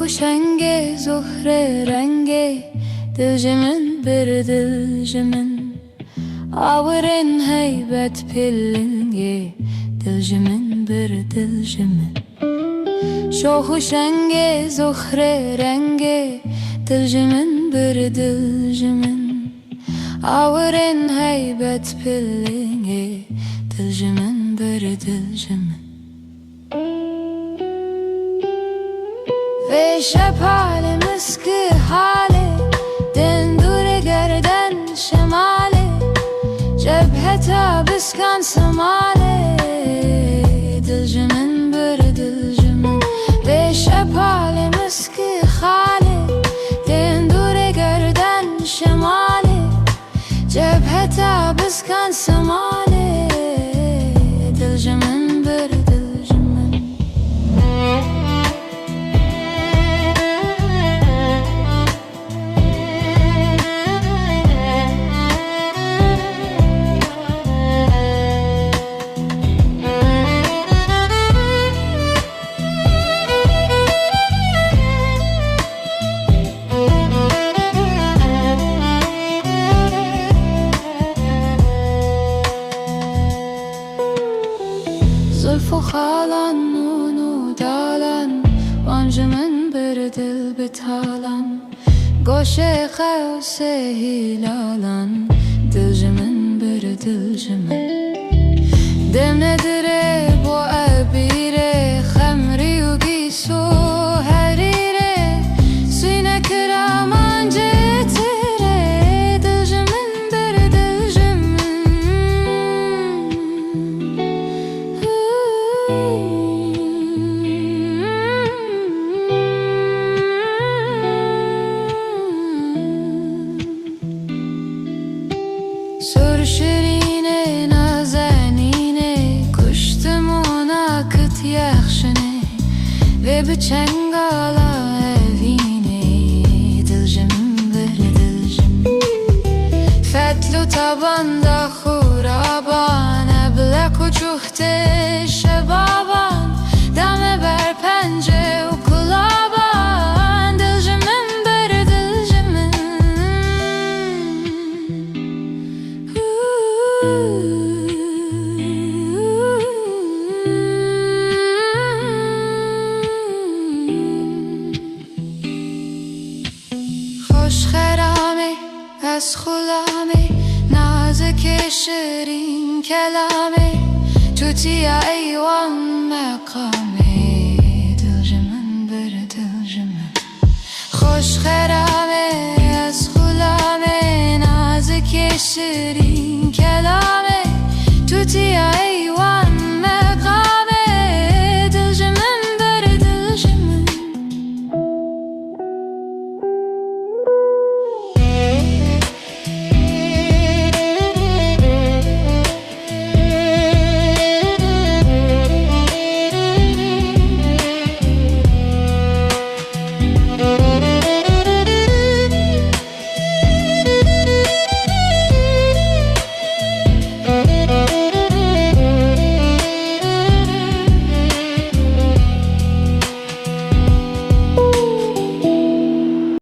شنگه زهره رنگه دلجمن بر دلجمن آورن هیبت پلنگه دلجمن بر دلجمن شوخ شنگه زهره رنگه دلجمن بر دلجمن آورن هیبت پلنگه دلجمن بر دلجمن ve şepale miski hale dendure gerden şemale cebheta biskan semale dilcimin bir dilcimin ve şepale miski hale dendure gerden şemale cebheta biskan semale dilcimin bir dilcimin زلفو خالان نونو دالان وانجمن بر دل بتالان گوشه خوسه هلالان دلجمن بر دلجمن دم ندره بو عبیره خمری و گیسو حریره سینه کرامان جتره دلجمن بر دلجمن سر شیرینه نازنینه کشتم ona kıt yaxşını ve bu çengala evine dilcimin bir dilcimin fetlu tabanda xuraban eblek uçuhte şebaban dame ber pence u kulaban dilcimin bir dilcimin خوش خرامه از خلامه نازک شیرین کلامه توتی ایوان مقامه دلجمن بر دلجمن خوش خرامه